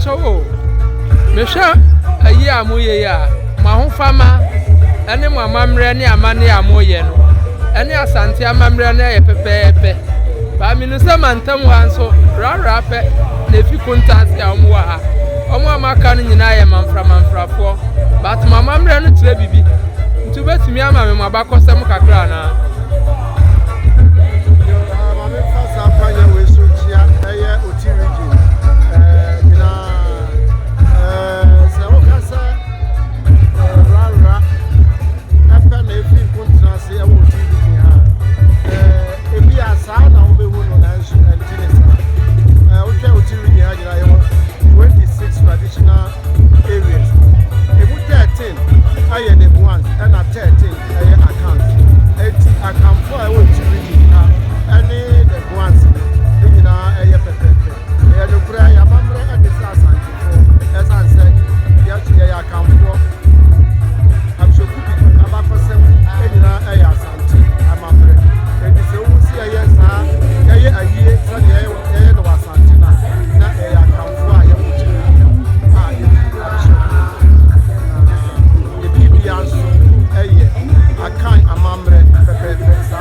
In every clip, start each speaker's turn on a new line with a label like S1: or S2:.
S1: pacho mesha ayi amoye ya ma ho fama ene mo amamre ne amane amoye no ene asante amamre na ye pepepe ba mi no se mantam wanso rara pe na fi kontansi amu wa ha omo amaka no nyina ye manfrafo but mamamre no tire bibi ntu betumi ama me mabakosem kakra na
S2: mame fasa afanye we so chia eye otirigi bina se o kasa rara apa na efi kontrase e wo otirigi ha ebi asa na wo be hu no na nso entine sa o twa otirigi ha gira ye 26 traditional areas ebu 13 aye the ones and 13 aye accounts eti account for e wo otirigi ha any the ones you know aye pepepe e no kura ya bamre e de Asante for as I said ya to ya account for Apesokubi abakosem e nyina aye Asante amamre e de se wo si aye sa aye aye so de aye no Asante na aye account for aye wo the BBS aye akan amamre pepepe sa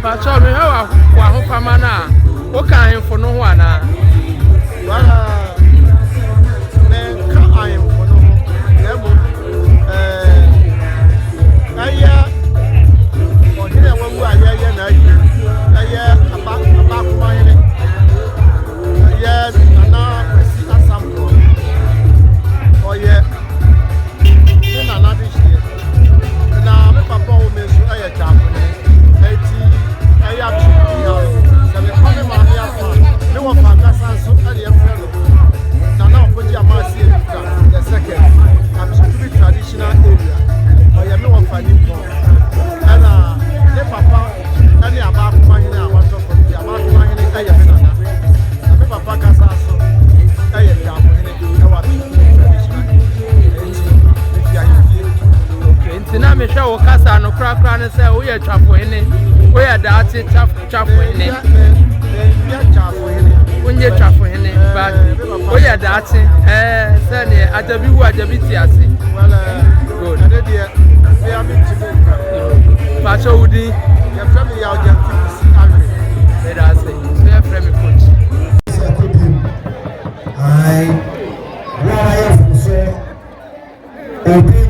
S1: pacho me ha wa ho fama na o kan hemfo no ho ana
S2: wala me ka ayin fono lebo aya odire wawu aya na ayi aya aba kuma yele aya na kwasi Asampong oye na na bi shi na me papa o me so aya chapone eti aya tu ya se me kome ma mi afa me wo fa kasa so ade e fere no na ofoji amasi ebuka the second Apesokubi traditional area oye me wo fa ni po ana ne papa ani aba kuma hene a wato for the aba kuma hene aya me na me papa kasa so aya ya mo hene e wa traditional eti
S1: okay ntina me hwe wo kasa no krakra ne se wo ye twafo hene wo ye daate twafo hene
S2: ya chafo hene
S1: unye twafo hene ba wo ye daate se ne ajabi wu ajabi ti ase
S2: wala
S1: good
S2: ade de me am timi
S1: pacho udi
S2: ya from ya oja si agri
S1: let us say so ya frame coach
S3: ai why so obi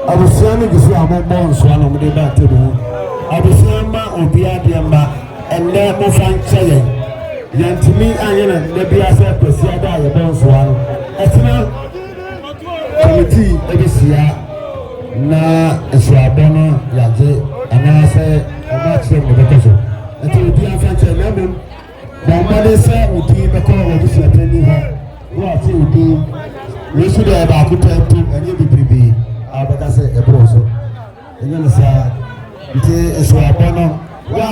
S3: Abusiano gisu amobon so na mde ba tebo abusiama obia de ma enne mo fancheye yantimi anyena de bia se kwasi ada ye bon so ano etina committee ebesia na esuabono yaje ana se amache mo bekoso eti obia fancheye na mem ba made se odi beko obusia tani ho wo ati odi we should have a good time to any bibi abada se ebroso enyana sa nti eso abono wa